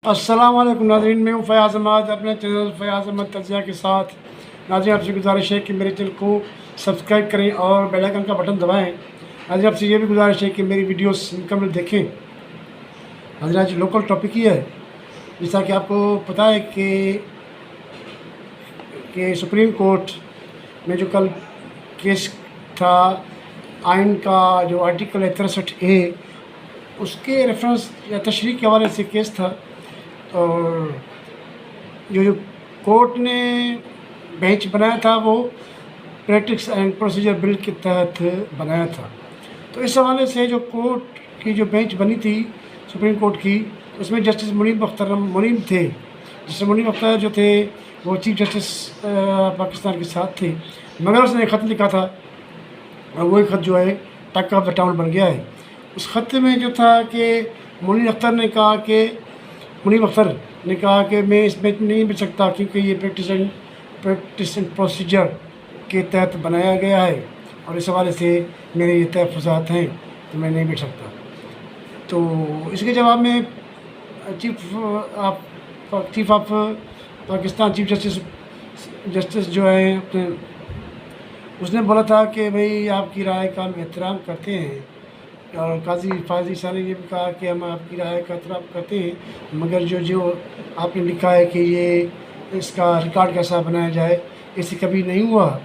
अस्सलाम वालेकुम नाज़रीन, मैं हूँ फ़याज़ अहमद अपने चैनल फ़याज़ अहमद तज़किया के साथ। नाज़रीन, आपसे गुजारिश है कि मेरे चैनल को सब्सक्राइब करें और बेल आइकन का बटन दबाएं। नाज़रीन, आपसे ये भी गुजारिश है कि मेरी वीडियोस मुकम्मल देखें। नाज़रीन, आज लोकल टॉपिक ही है। जैसा कि आपको पता है कि सुप्रीम कोर्ट में जो कल केस था, आइन का जो आर्टिकल है 63A, उसके रेफरेंस या तशरीह के हवाले से केस था। और जो कोर्ट ने बेंच बनाया था वो प्रैक्टिस एंड प्रोसीजर बिल के तहत बनाया था। तो इस हवाले से जो कोर्ट की जो बेंच बनी थी सुप्रीम कोर्ट की, उसमें जस्टिस मुनीम थे। जस्टिस मुनीम अख्तर जो थे वो चीफ जस्टिस पाकिस्तान के साथ थे, मगर उसने एक ख़त लिखा था और वही ख़त जो है टक ऑफ द टाउन बन गया है। उस ख़त में जो था कि मुनीम अख्तर ने कहा कि मैं इस बेंच में नहीं बैठ सकता क्योंकि ये प्रैक्टिस एंड प्रोसीजर के तहत बनाया गया है और इस हवाले से मेरे ये तहफ़्फ़ुज़ात हैं, तो मैं नहीं बैठ सकता। तो इसके जवाब में chief of Pakistan chief justice जो है अपने उसने बोला था कि भाई आपकी राय का हम एहतराम करते हैं। और काजी फाजी शाह ने ये भी कहा कि हम आपकी राय का एहतराम करते हैं, मगर जो आपने लिखा है कि ये इसका रिकॉर्ड कैसा बनाया जाए, ऐसे कभी नहीं हुआ।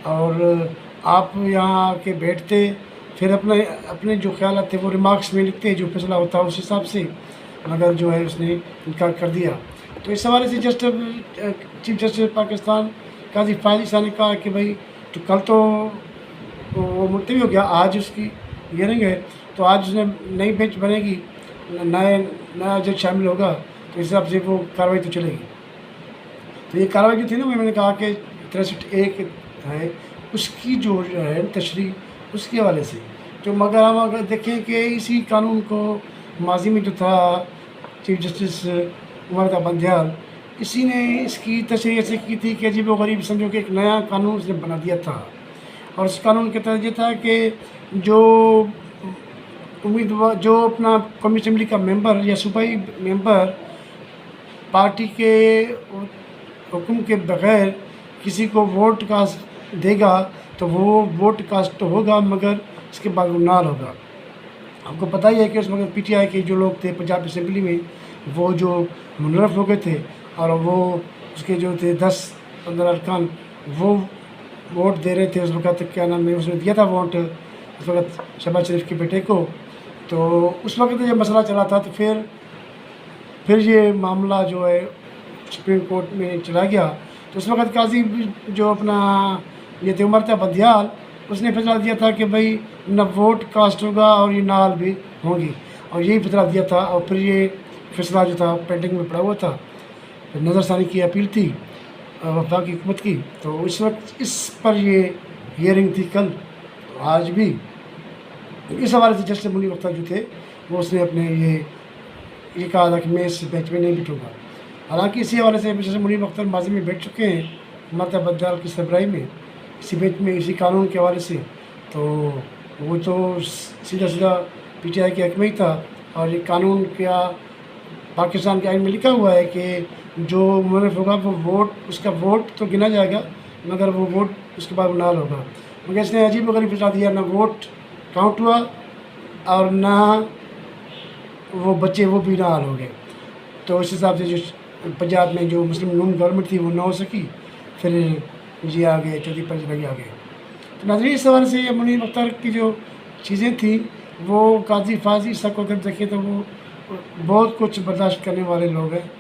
और आप यहाँ आके बैठते, फिर अपने जो ख्याल थे वो रिमार्क्स में लिखते, जो फैसला होता है उस हिसाब से, मगर जो है उसने इनकार कर दिया। तो इस हवाले से चीफ जस्टिस पाकिस्तान काजी फाजी शाह ने कहा कि भाई तो कल तो वो मुलतवी हो गया, आज उसकी हियरिंग है, तो आज उसने नई बेंच बनेगी, नया जज शामिल होगा, तो इस हिसाब से वो कार्रवाई तो चलेगी। तो ये कार्रवाई जो थी ना, मैंने कहा कि 63A है उसकी जो है तशरीह उसके हवाले से जो, मगर हम अगर देखें कि इसी कानून को माजी में जो था चीफ जस्टिस उमर बंदयाल, इसी ने इसकी तशरीह ऐसे की थी कि अजीब व गरीब समझो कि एक नया कानून उसने बना दिया था। और उस कानून के तहत ये था कि जो उम्मीदवार जो अपना कौमी असम्बली का मेंबर या सूबाई मेंबर पार्टी के हुक्म के बग़ैर किसी को वोट कास्ट देगा तो वो वोट कास्ट तो होगा, मगर इसके बाद वो नाल होगा। आपको पता ही है कि उस वक्त PTI के जो लोग थे पंजाब असम्बली में, वो जो मुनरफ हो गए थे और वो उसके जो थे 10-15 अरकान वो वोट दे रहे थे उस वक्त, क्या नाम है, उसने दिया था वोट उस वक्त शहबाज शरीफ के बेटे को। तो उस वक्त जब मसला चला था तो फिर ये मामला जो है सुप्रीम कोर्ट में चला गया। तो उस वक्त काजी जो अपना ये थे उमर बंदयाल, उसने फैसला दिया था कि भाई न वोट कास्ट होगा और ये नाल भी होंगी, और यही फैसला दिया था। और फिर ये फैसला जो था पेंडिंग में पड़ा हुआ था, नज़रसानी की अपील थी वफाकी हुकूमत की। तो इस वक्त इस पर ये हियरिंग थी कल, आज भी। इस हवाले से जस्टिस मुनीम अख्तर जो थे वो उसने अपने ये कहा था कि मैं इस बेंच में नहीं बैठूँगा। हालांकि इसी हवाले से जस्टिस मुनीम अख्तर माजी में बैठ चुके हैं उमर बंदयाल की सरबराही में इसी बेंच में, इसी कानून के हवाले से। तो वो तो सीधा PTI के हक में ही था। और ये कानून क्या पाकिस्तान के आइन में लिखा हुआ है कि जो मुनरफ होगा वो वोट, उसका वोट तो गिना जाएगा, मगर वो वोट उसके बाद नाल होगा। मगर इसने अजीब वगैरह फैसला दिया, ना वोट काउंट हुआ और ना वो बच्चे वो भी नाल हो गए। तो इस हिसाब से जो पंजाब में जो मुस्लिम नून गवर्नमेंट थी वो ना हो सकी, फिर ये आ गए, चौधरी पंजगी आ गए। तो नाज़रीन, इस हवाले से ये मुनीम अख्तर की जो चीज़ें थी वो काजी फाजी सब को अगर देखें तो वो बहुत कुछ बर्दाश्त करने वाले लोग हैं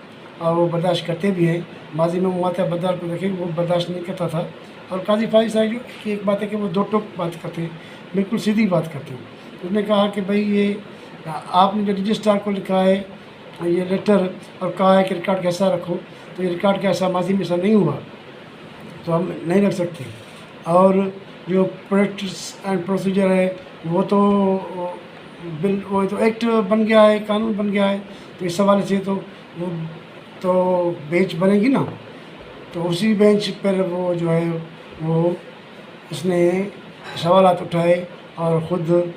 और वो बर्दाश्त करते भी हैं। माजी में उमर बंदयाल को देखें वो बर्दाश्त नहीं करता था। और काजी फाजी साहब की एक बात है कि वो दो टोक बात करते हैं, बिल्कुल सीधी बात करते हैं। उसने कहा कि भाई ये आपने जो रजिस्ट्रार को लिखा है ये लेटर और कहा है कि रिकॉर्ड कैसा रखो, तो ये रिकॉर्ड कैसा माजी में ऐसा नहीं हुआ, तो हम नहीं रख सकते। और जो प्रैक्टिस एंड प्रोसीजर है वो तो बिल, वो तो एक्ट बन गया है, कानून बन गया है। तो इस हवाले से तो वो तो बेंच बनेगी ना, तो उसी बेंच पर वो जो है वो उसने सवालात उठाए और ख़ुद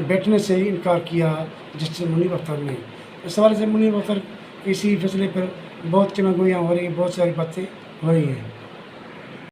बैठने से ही इनकार किया जस्टिस मुनीम अख्तर ने। اس حوالے سے منیر بختر اسی فیصلے پر بہت چمہ گوئیاں ہو رہی ہیں، بہت ساری باتیں ہو رہی ہیں۔